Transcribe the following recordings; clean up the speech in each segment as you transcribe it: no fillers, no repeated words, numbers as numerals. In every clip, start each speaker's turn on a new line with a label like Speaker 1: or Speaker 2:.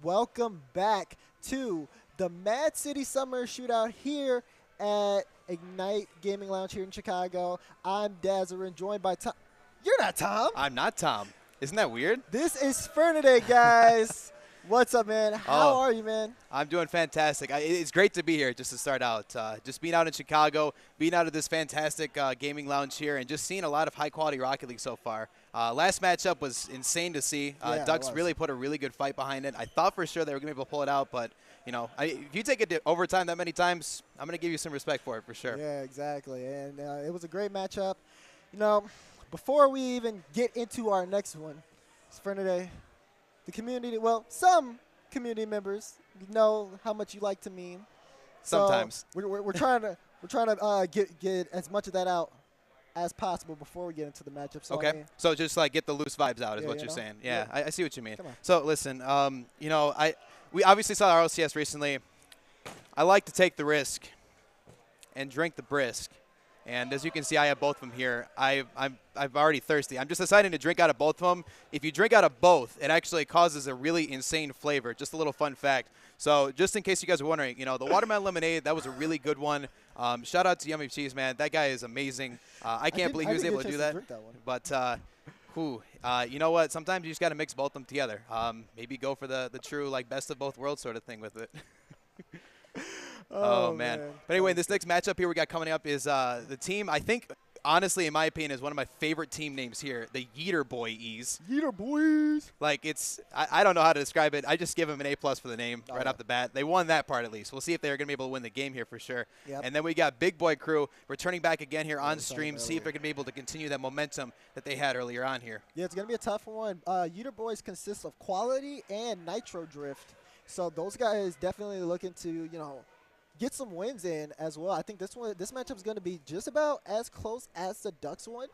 Speaker 1: welcome back to the Mad City Summer Shootout here at Ignite Gaming Lounge here in Chicago. I'm Dazarin, joined by Tom. You're not Tom.
Speaker 2: I'm not Tom. Isn't that weird?
Speaker 1: This is Fernaday, guys. What's up, man? How are you, man?
Speaker 2: I'm doing fantastic. It's great to be here just to start out. Just being out in Chicago, being out of this fantastic gaming lounge here, and just seeing a lot of high-quality Rocket League so far. Last matchup was insane to see. Ducks really put a really good fight behind it. I thought for sure they were going to be able to pull it out, but you know, if you take it to overtime that many times, I'm going to give you some respect for it for sure.
Speaker 1: Yeah, exactly. And it was a great matchup. You know, before we even get into our next one, it's Fernaday. The community, well, some community members know how much you like to meme.
Speaker 2: Sometimes.
Speaker 1: So we're trying to get as much of that out as possible before we get into the matchup. So
Speaker 2: okay.
Speaker 1: I mean,
Speaker 2: so just like get the loose vibes out is what you're saying. Yeah, I see what you mean. So listen, you know, we obviously saw our LCS recently. I like to take the risk and drink the brisk. And as you can see, I have both of them here. I'm already thirsty. I'm just deciding to drink out of both of them. If you drink out of both, it actually causes a really insane flavor. Just a little fun fact. So just in case you guys are wondering, you know, the watermelon lemonade, that was a really good one. Shout out to Yummy Cheese, man. That guy is amazing. I can't believe he was able to do that. But you know what? Sometimes you just got to mix both of them together. Maybe go for the true like best of both worlds sort of thing with it. Oh, man. But anyway, this next matchup here we got coming up is the team, I think, honestly, in my opinion, is one of my favorite team names here, the Yeeterboi.
Speaker 1: Yeeterboys.
Speaker 2: Like, it's, I don't know how to describe it. I just give them an A+ for the name right off the bat. They won that part at least. We'll see if they're going to be able to win the game here for sure. Yep. And then we got Big Boy Crew returning back again here on stream, see if they're going to be able to continue that momentum that they had earlier on here. Yeah,
Speaker 1: it's going to be a tough one. Yeeterboys consists of Quality and Nitro Drift. So those guys definitely looking to, you know, get some wins in as well. I think this matchup is going to be just about as close as the Ducks one.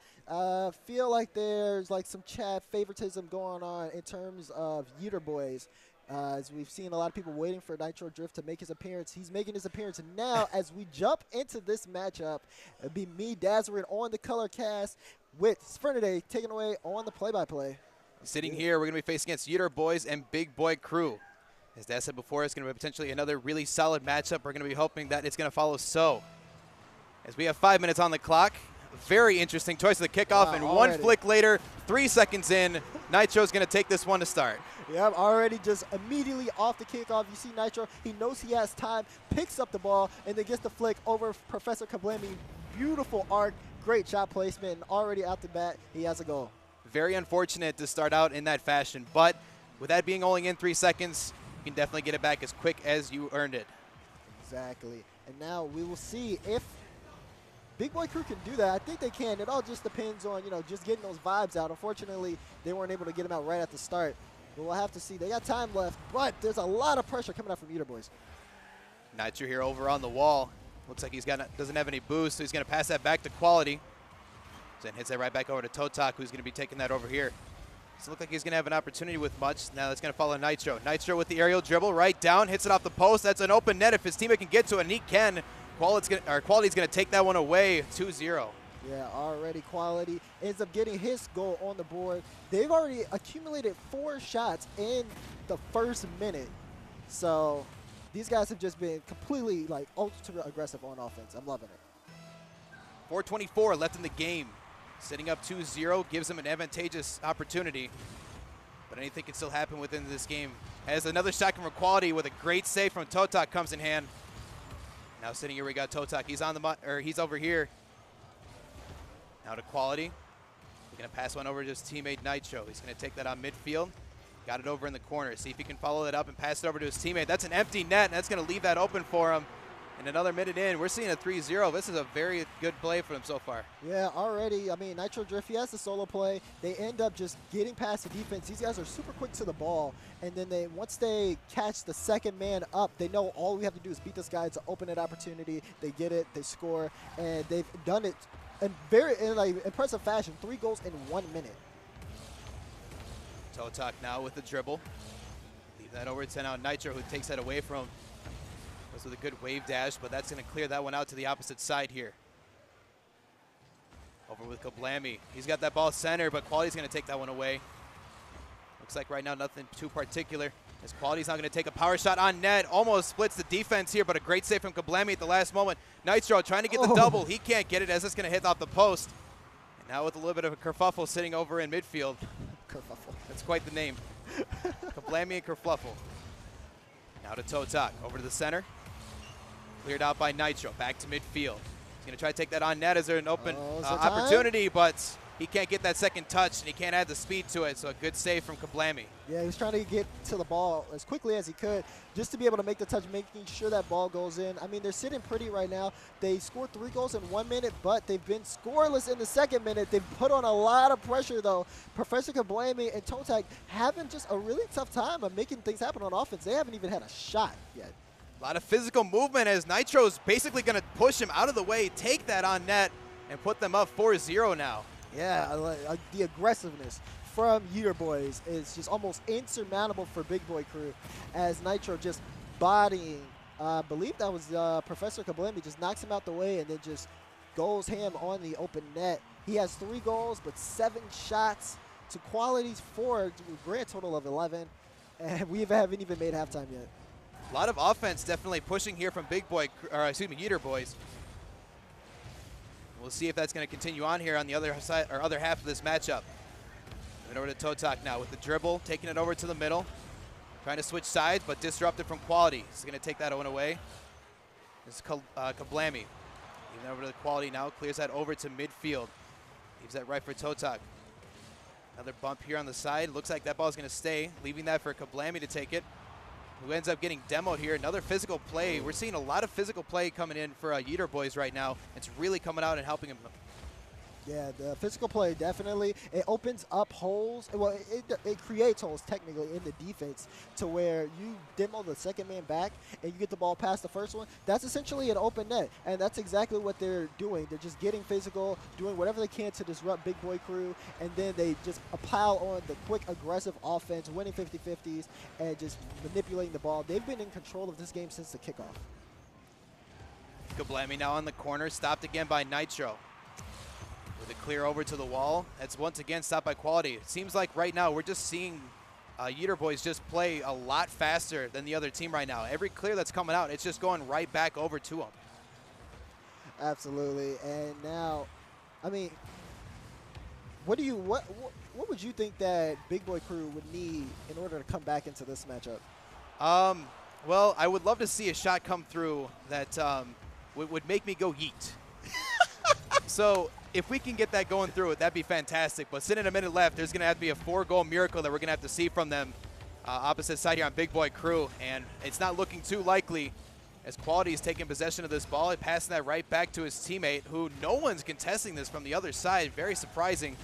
Speaker 1: Feel like there's like some chat favoritism going on in terms of Yeeterboys. As we've seen a lot of people waiting for Nitro Drift to make his appearance. He's making his appearance now as we jump into this matchup. It'll be me, Dazarin, on the color cast with Fernaday taking away on the play-by-play.
Speaker 2: Sitting here, we're going to be facing against Yeeterboys and Big Boy Crew. As Dad said before, it's going to be potentially another really solid matchup. We're going to be hoping that it's going to follow so. As we have 5 minutes on the clock, very interesting choice of the kickoff, and already. One flick later, 3 seconds in, Nitro's going to take this one to start.
Speaker 1: Yeah, already just immediately off the kickoff. You see Nitro, he knows he has time, picks up the ball, and then gets the flick over Professor Kablami. Beautiful arc, great shot placement, and already out the bat, he has a goal.
Speaker 2: Very unfortunate to start out in that fashion, but with that being only in 3 seconds, you can definitely get it back as quick as you earned it.
Speaker 1: Exactly. And now we will see if Big Boy Crew can do that. I think they can. It all just depends on, you know, just getting those vibes out. Unfortunately, they weren't able to get them out right at the start. But we'll have to see. They got time left, but there's a lot of pressure coming out from Yeeterboys.
Speaker 2: Nitro here over on the wall. Looks like doesn't have any boost, so he's going to pass that back to Quality. Then hits that right back over to Totak, who's going to be taking that over here. Doesn't look like he's going to have an opportunity with much. Now that's going to follow Nitro. Nitro with the aerial dribble right down, hits it off the post. That's an open net if his teammate can get to it, and he can. Quality's going to take that one away, 2-0.
Speaker 1: Yeah, already Quality ends up getting his goal on the board. They've already accumulated 4 shots in the first minute. So these guys have just been completely like ultra aggressive on offense. I'm loving it.
Speaker 2: 4:24 left in the game. Sitting up 2-0 gives him an advantageous opportunity. But anything can still happen within this game. Has another shot from Quality with a great save from Totak comes in hand. Now sitting here we got Totak. He's on the he's over here. Now to Quality. He's gonna pass one over to his teammate Nitro. He's gonna take that on midfield. Got it over in the corner. See if he can follow that up and pass it over to his teammate. That's an empty net, and that's gonna leave that open for him. And another minute in, we're seeing a 3-0. This is a very good play for them so far.
Speaker 1: Yeah, already. I mean, Nitro Drift, he has the solo play. They end up just getting past the defense. These guys are super quick to the ball. And then once they catch the second man up, they know all we have to do is beat this guy. It's an open net opportunity. They get it, they score, and they've done it in like impressive fashion. 3 goals in 1 minute.
Speaker 2: Totak now with the dribble. Leave that over to now Nitro, who takes that away from him. With a good wave dash, but that's going to clear that one out to the opposite side here. Over with Kablami. He's got that ball center, but Quality's going to take that one away. Looks like right now nothing too particular. As Quality's now going to take a power shot on net. Almost splits the defense here, but a great save from Kablami at the last moment. Nitro trying to get the double. He can't get it as it's going to hit off the post. And now with a little bit of a kerfuffle sitting over in midfield.
Speaker 1: Kerfuffle.
Speaker 2: That's quite the name. Kablami and kerfluffle. Now to Totak. Over to the center. Cleared out by Nitro. Back to midfield. He's going to try to take that on net. Is there an open opportunity? But he can't get that second touch, and he can't add the speed to it, so a good save from Kablami.
Speaker 1: Yeah, he was trying to get to the ball as quickly as he could just to be able to make the touch, making sure that ball goes in. I mean, they're sitting pretty right now. They scored 3 goals in 1 minute, but they've been scoreless in the second minute. They've put on a lot of pressure, though. Professor Kablami and Totak having just a really tough time of making things happen on offense. They haven't even had a shot yet.
Speaker 2: A lot of physical movement as Nitro's basically going to push him out of the way, take that on net, and put them up 4-0 now.
Speaker 1: Yeah, the aggressiveness from Yeeterboi is just almost insurmountable for Big Boy Crew as Nitro just bodying, I believe that was Professor Kablami, just knocks him out the way and then just goes ham on the open net. He has 3 goals but 7 shots to Quality's 4, grand total of 11, and we haven't even made halftime yet.
Speaker 2: A lot of offense definitely pushing here from Yeeterbois. We'll see if that's going to continue on here on the other side or other half of this matchup. Moving over to Totak now with the dribble, taking it over to the middle. Trying to switch sides, but disrupted from Quality. He's going to take that one away. This is Kablami. Even over to the Quality now, clears that over to midfield. Leaves that right for Totak. Another bump here on the side. Looks like that ball is going to stay, leaving that for Kablami to take it, who ends up getting demoed here. Another physical play. We're seeing a lot of physical play coming in for Yeeterbois right now. It's really coming out and helping him.
Speaker 1: Yeah, the physical play definitely. It opens up holes. Well, it creates holes technically in the defense to where you demo the second man back and you get the ball past the first one. That's essentially an open net, and that's exactly what they're doing. They're just getting physical, doing whatever they can to disrupt Big Boy Crew, and then they just pile on the quick, aggressive offense, winning 50-50s, and just manipulating the ball. They've been in control of this game since the kickoff.
Speaker 2: Kablami now on the corner, stopped again by Nitro. With a clear over to the wall. That's once again stopped by Quality. It seems like right now we're just seeing Yeeterbois just play a lot faster than the other team right now. Every clear that's coming out, it's just going right back over to them.
Speaker 1: Absolutely. And now, I mean, what would you think that Big Boy Crew would need in order to come back into this matchup?
Speaker 2: Well, I would love to see a shot come through that would make me go yeet. So if we can get that going through it, that'd be fantastic. But sitting a minute left, there's going to have to be a 4-goal miracle that we're going to have to see from them opposite side here on Big Boy Crew. And it's not looking too likely as Quality is taking possession of this ball and passing that right back to his teammate, who no one's contesting this from the other side. Very surprising.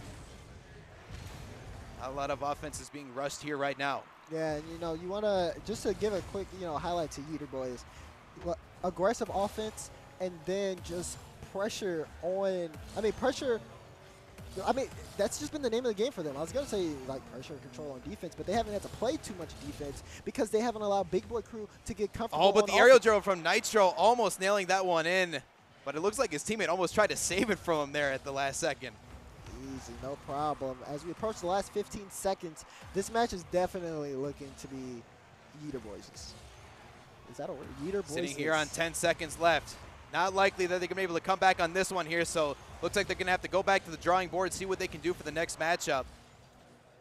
Speaker 2: A lot of offense is being rushed here right now. Yeah,
Speaker 1: and you want to, just to give a quick, highlight to Yeeterbois, aggressive offense and then just pressure on, that's just been the name of the game for them. I was going to say, like, pressure and control on defense, but they haven't had to play too much defense because they haven't allowed Big Boy Crew to get comfortable.
Speaker 2: Oh, but the aerial dribble from Nitro almost nailing that one in, but it looks like his teammate almost tried to save it from him there at the last second.
Speaker 1: Easy, no problem. As we approach the last 15 seconds, this match is definitely looking to be Yeeterbois'. Is that a word? Yeeterbois'.
Speaker 2: Sitting here on 10 seconds left. Not likely that they're going to be able to come back on this one here, so looks like they're going to have to go back to the drawing board, see what they can do for the next matchup.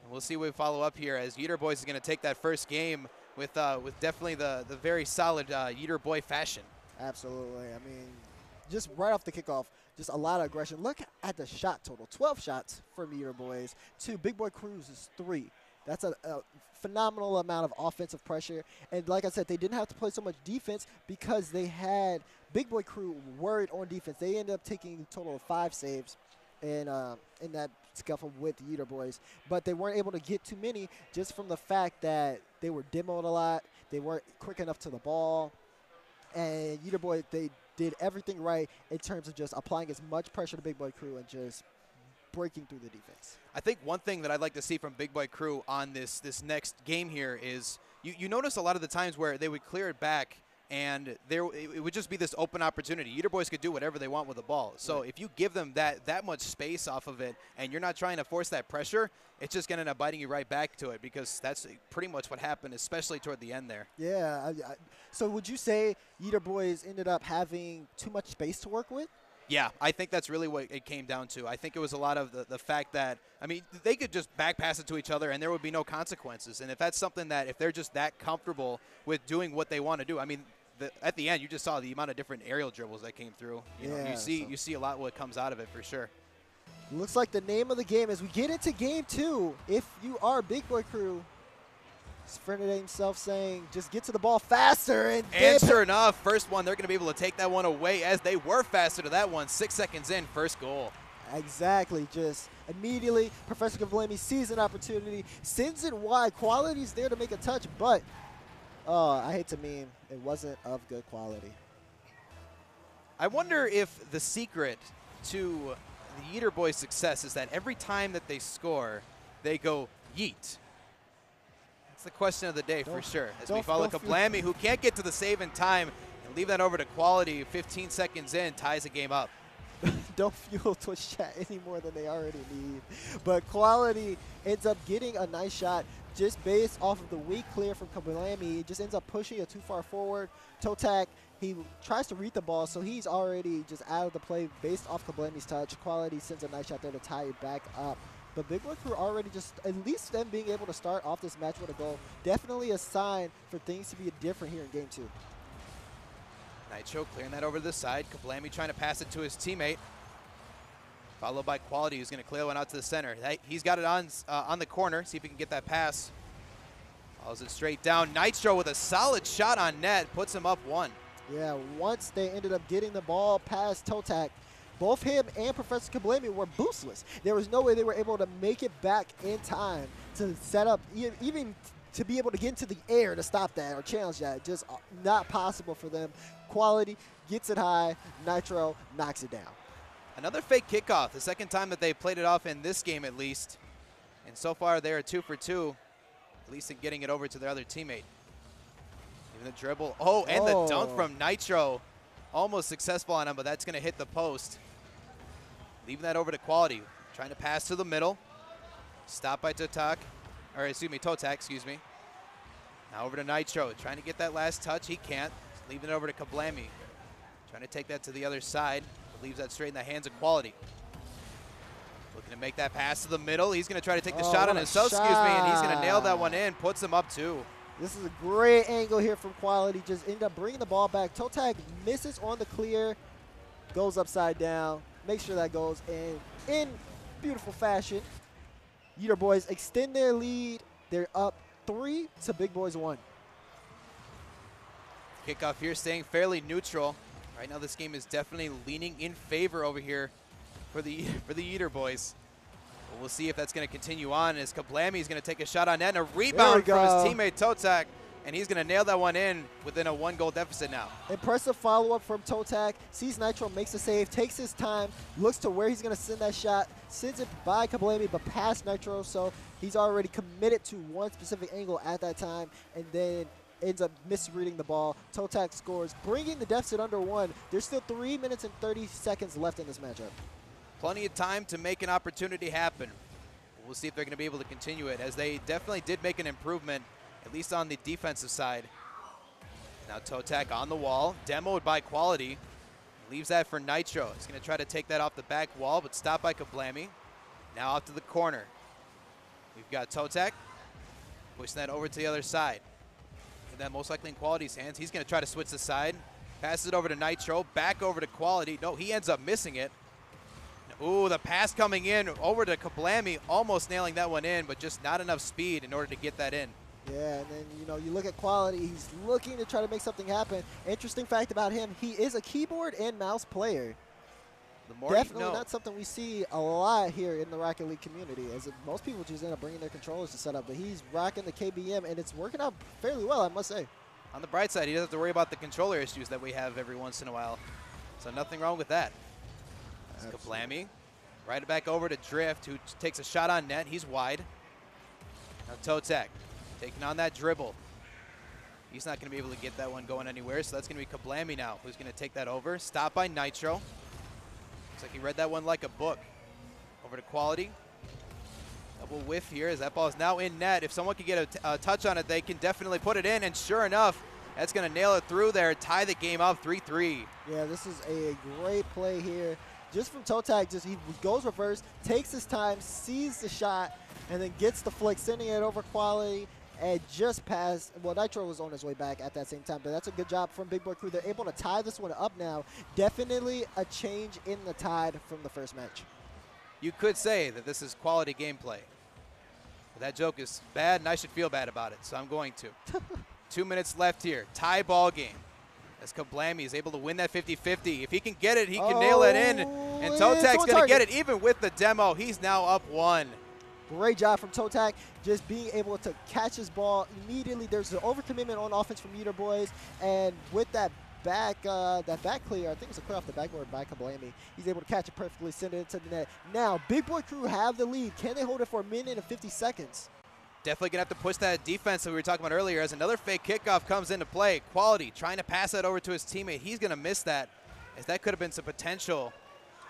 Speaker 2: And we'll see what we follow up here as Yeeterbois is going to take that first game with definitely the very solid Yeeterboi fashion.
Speaker 1: Absolutely. I mean, just right off the kickoff, just a lot of aggression. Look at the shot total. 12 shots from Yeeterbois to Big Boy Crew's is 3. That's a phenomenal amount of offensive pressure. And like I said, they didn't have to play so much defense because they had Big Boy Crew worried on defense. They ended up taking a total of 5 saves in that scuffle with the Yeeterbois. But they weren't able to get too many just from the fact that they were demoed a lot. They weren't quick enough to the ball. And Yeeterbois, they did everything right in terms of just applying as much pressure to Big Boy Crew and just breaking through the defense.
Speaker 2: I think one thing that I'd like to see from Big Boy Crew on this next game here is you notice a lot of the times where they would clear it back and it would just be this open opportunity. Yeeterboys could do whatever they want with the ball. So if you give them that much space off of it and you're not trying to force that pressure, it's just going to end up biting you right back to it, because that's pretty much what happened, especially toward the end there.
Speaker 1: Yeah. So would you say Yeeterboys ended up having too much space to work with?
Speaker 2: Yeah, I think that's really what it came down to. I think it was a lot of the fact that, I mean, they could just back pass it to each other and there would be no consequences. And if that's something that, if they're just that comfortable with doing what they want to do, I mean, at the end, you just saw the amount of different aerial dribbles that came through. You see a lot what comes out of it for sure.
Speaker 1: Looks like the name of the game as we get into game 2. If you are Big Boy Crew, his friend himself saying, just get to the ball faster. And
Speaker 2: sure enough, first one, they're going to be able to take that one away, as they were faster to that one. 6 seconds in, first goal.
Speaker 1: Exactly. Just immediately, Professor Kablemi sees an opportunity, sends it wide. Quality's there to make a touch, but I hate to meme, it wasn't of good quality.
Speaker 2: I wonder if the secret to the Yeeterboys' success is that every time that they score, they go yeet. That's the question of the day for sure. As we follow Kablemi, who can't get to the save in time, and leave that over to Quality. 15 seconds in, ties the game up.
Speaker 1: Don't fuel Twitch chat any more than they already need. But Quality ends up getting a nice shot just based off of the weak clear from Kablemi. He just ends up pushing it too far forward. Totak, he tries to read the ball, so he's already just out of the play based off Kablemi's touch. Quality sends a nice shot there to tie it back up. But Big Boy Crew already just, at least them being able to start off this match with a goal, definitely a sign for things to be different here in game 2.
Speaker 2: Nitro clearing that over to the side. Kablemi trying to pass it to his teammate. Followed by Quality, who's going to clear one out to the center. He's got it on the corner. See if he can get that pass. Follows it straight down. Nitro with a solid shot on net. Puts him up 1.
Speaker 1: Yeah, once they ended up getting the ball past Totak, both him and Professor Kablemi were boostless. There was no way they were able to make it back in time to set up, even to be able to get into the air to stop that or challenge that. Just not possible for them. Quality gets it high. Nitro knocks it down.
Speaker 2: Another fake kickoff, the second time that they played it off in this game at least. And so far they are 2 for 2, at least in getting it over to their other teammate. Even the dribble. Oh, and the dunk from Nitro. Almost successful on him, but that's going to hit the post. Leaving that over to Quality. Trying to pass to the middle. Stopped by Totak. Or excuse me, Totak, excuse me. Now over to Nitro. Trying to get that last touch. He can't. Leaving it over to Kablemi. Trying to take that to the other side. Leaves that straight in the hands of Quality. Looking to make that pass to the middle. He's going to try to take the shot on himself, and he's going to nail that one in. Puts him up 2.
Speaker 1: This is a great angle here from Quality. Just end up bringing the ball back. Totak misses on the clear. Goes upside down. Make sure that goes in beautiful fashion. Yeeterboys extend their lead. They're up 3 to Big Boys 1.
Speaker 2: Kickoff here staying fairly neutral. Right now this game is definitely leaning in favor over here for the Yeeterboys. But we'll see if that's going to continue on, as Kablemi is going to take a shot on net and a rebound from his teammate Totak. And he's going to nail that one in within a 1-goal deficit now.
Speaker 1: Impressive follow-up from Totak. Sees Nitro, makes a save, takes his time, looks to where he's going to send that shot, sends it by Kablemi, but past Nitro, so he's already committed to one specific angle at that time, and then ends up misreading the ball. Totak scores, bringing the deficit under 1. There's still 3 minutes and 30 seconds left in this matchup.
Speaker 2: Plenty of time to make an opportunity happen. We'll see if they're going to be able to continue it, as they definitely did make an improvement, at least on the defensive side. Now Totak on the wall, demoed by Quality. Leaves that for Nitro. He's going to try to take that off the back wall, but stopped by Kablemi. Now off to the corner. We've got Totak pushing that over to the other side. And then most likely in Quality's hands. He's going to try to switch the side. Passes it over to Nitro, back over to Quality. No, he ends up missing it. Ooh, the pass coming in over to Kablemi, almost nailing that one in, but just not enough speed in order to get that in.
Speaker 1: Yeah, and then, you look at Quality. He's looking to try to make something happen. Interesting fact about him, he is a keyboard and mouse player. Definitely not something we see a lot here in the Rocket League community, as most people just end up bringing their controllers to set up, but he's rocking the KBM, and it's working out fairly well, I must say.
Speaker 2: On the bright side, he doesn't have to worry about the controller issues that we have every once in a while, so nothing wrong with that. Kablemi, right back over to Drift, who takes a shot on net. He's wide. Now Totak taking on that dribble. He's not going to be able to get that one going anywhere, so that's going to be Kablami now, who's going to take that over. Stopped by Nitro. Looks like he read that one like a book. Over to Quality. Double whiff here as that ball is now in net. If someone can get a touch on it, they can definitely put it in, and sure enough, that's going to nail it through there, tie the game up 3-3.
Speaker 1: Yeah, this is a great play here. Just from Totak, he goes reverse, takes his time, sees the shot, and then gets the flick, sending it over Quality. And just past, well, Nitro was on his way back at that same time, but that's a good job from Big Boy Crew. They're able to tie this one up now. Definitely a change in the tide from the first match.
Speaker 2: You could say that this is quality gameplay. But that joke is bad, and I should feel bad about it, so I'm going to. 2 minutes left here. Tie ball game. As Kablami is able to win that 50-50. If he can get it, he can nail it in. And Totak's going to get it. Even with the demo, he's now up 1.
Speaker 1: Great job from Totak, just being able to catch his ball immediately. There's an overcommitment on offense from Yeeterboi, and with that back clear, I think it's a clear off the backboard by Kablami. He's able to catch it perfectly, send it into the net. Now, Big Boy Crew have the lead. Can they hold it for a minute and 50 seconds?
Speaker 2: Definitely going to have to push that defense that we were talking about earlier as another fake kickoff comes into play. Quality trying to pass that over to his teammate. He's going to miss that, as that could have been some potential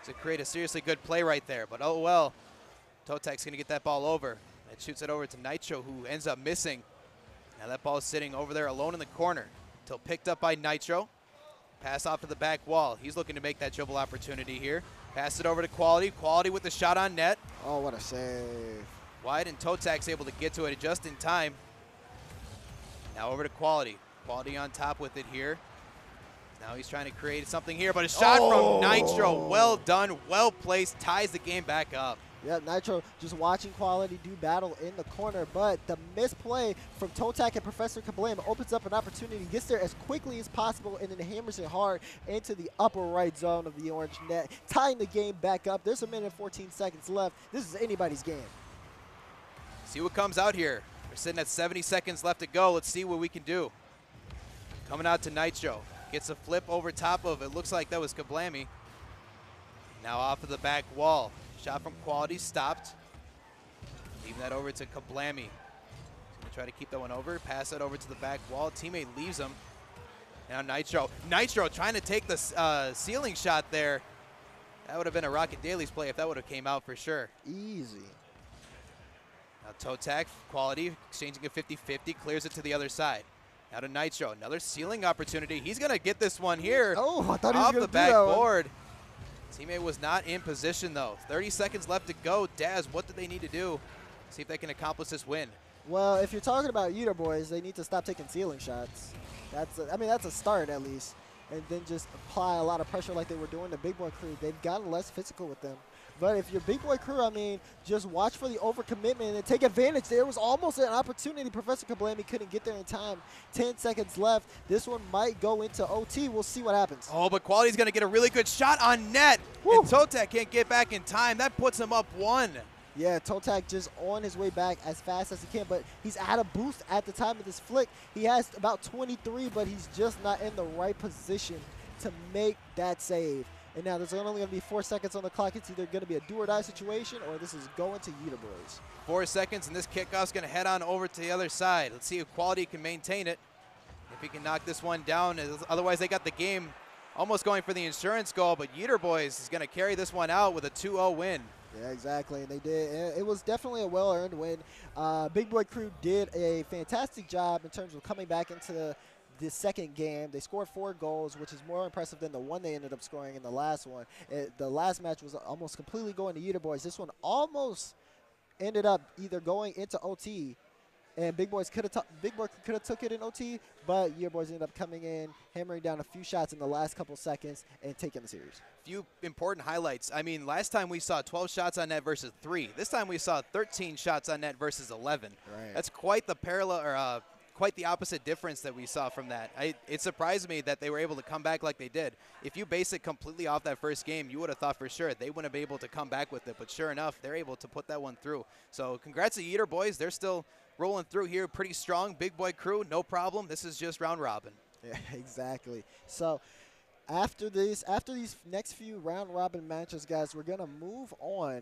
Speaker 2: to create a seriously good play right there. But oh well. Totak's going to get that ball over. It shoots it over to Nitro, who ends up missing. Now that ball is sitting over there alone in the corner until picked up by Nitro. Pass off to the back wall. He's looking to make that dribble opportunity here. Pass it over to Quality. Quality with the shot on net.
Speaker 1: Oh, what a save.
Speaker 2: Wide, and Totak's able to get to it just in time. Now over to Quality. Quality on top with it here. Now he's trying to create something here, but a shot from Nitro. Well done, well placed, ties the game back up.
Speaker 1: Yeah, Nitro just watching Quality do battle in the corner, but the misplay from Totak and Professor Kablami opens up an opportunity, gets there as quickly as possible, and then hammers it hard into the upper right zone of the orange net, tying the game back up. There's a minute and 14 seconds left. This is anybody's game.
Speaker 2: See what comes out here. We're sitting at 70 seconds left to go. Let's see what we can do. Coming out to Nitro. Gets a flip over top of it. Looks like that was Kablami. Now off of the back wall. Shot from Quality stopped. Leaving that over to Kablami. He's going to try to keep that one over. Pass that over to the back wall. Teammate leaves him. Now Nitro. Nitro trying to take the ceiling shot there. That would have been a Rocket Dailies play if that would have came out for sure.
Speaker 1: Easy.
Speaker 2: Now Totak, Quality, exchanging a 50-50, clears it to the other side. Now to Nitro, another ceiling opportunity. He's going to get this one here.
Speaker 1: Oh, I thought he was
Speaker 2: off
Speaker 1: going
Speaker 2: the
Speaker 1: to do that
Speaker 2: backboard. Teammate was not in position though. 30 seconds left to go. Daz, what do they need to do? See if they can accomplish this win.
Speaker 1: Well, if you're talking about Yeeterboi, they need to stop taking ceiling shots. That's a start at least. And then just apply a lot of pressure like they were doing the Big Boy Crew. They've gotten less physical with them. But if you're Big Boy Crew, I mean, just watch for the overcommitment and take advantage. There was almost an opportunity. Professor Kablami couldn't get there in time. 10 seconds left. This one might go into OT. We'll see what happens.
Speaker 2: Oh, but Quality's going to get a really good shot on net.
Speaker 1: Woo.
Speaker 2: And Totak can't get back in time. That puts him up 1.
Speaker 1: Yeah, Totak just on his way back as fast as he can, but he's out of boost at the time of this flick. He has about 23, but he's just not in the right position to make that save. And now there's only going to be 4 seconds on the clock. It's either going to be a do-or-die situation or this is going to Yeeterboi.
Speaker 2: 4 seconds, and this kickoff's going to head on over to the other side. Let's see if Quality can maintain it. If he can knock this one down. Otherwise, they got the game almost going for the insurance goal, but Yeeterboi is going to carry this one out with a 2-0 win.
Speaker 1: Yeah, exactly, and they did. It was definitely a well-earned win. Big Boy Crew did a fantastic job in terms of coming back into the second game. They scored 4 goals, which is more impressive than the one they ended up scoring in the last one. The last match was almost completely going to Yeeterboi. This one almost ended up either going into OT, and Big Boy could have took it in OT, but Yeeterboi ended up coming in, hammering down a few shots in the last couple seconds, and taking the series.
Speaker 2: Few important highlights. I mean, last time we saw 12 shots on net versus 3. This time we saw 13 shots on net versus 11.
Speaker 1: Right.
Speaker 2: That's quite the parallel, or quite the opposite difference that we saw from that. It surprised me that they were able to come back like they did. If you base it completely off that first game, you would have thought for sure they wouldn't be able to come back with it. But sure enough, they're able to put that one through. So congrats to Yeeterboi. They're still rolling through here pretty strong. Big Boy Crew, no problem. This is just round robin.
Speaker 1: Yeah, exactly. So after these next few round robin matches, guys, we're going to move on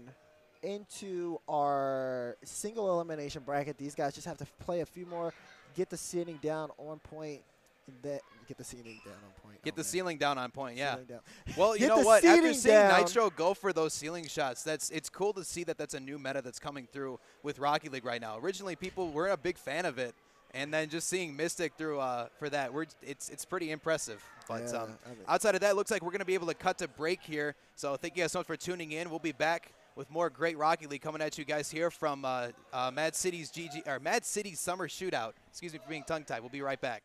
Speaker 1: into our single elimination bracket. These guys just have to play a few more, get the seating down on point, and then get the seating down on point.
Speaker 2: Get the ceiling down on point, yeah.
Speaker 1: Down.
Speaker 2: Well, you know what? After seeing Nitro go for those ceiling shots, it's cool to see that that's a new meta that's coming through with Rocket League right now. Originally, people weren't a big fan of it, and then just seeing Mystic through for that, it's pretty impressive. But
Speaker 1: yeah,
Speaker 2: outside of that, it looks like we're going to be able to cut to break here. So thank you guys so much for tuning in. We'll be back with more great Rocket League coming at you guys here from Mad City's Summer Shootout. Excuse me for being tongue-tied. We'll be right back.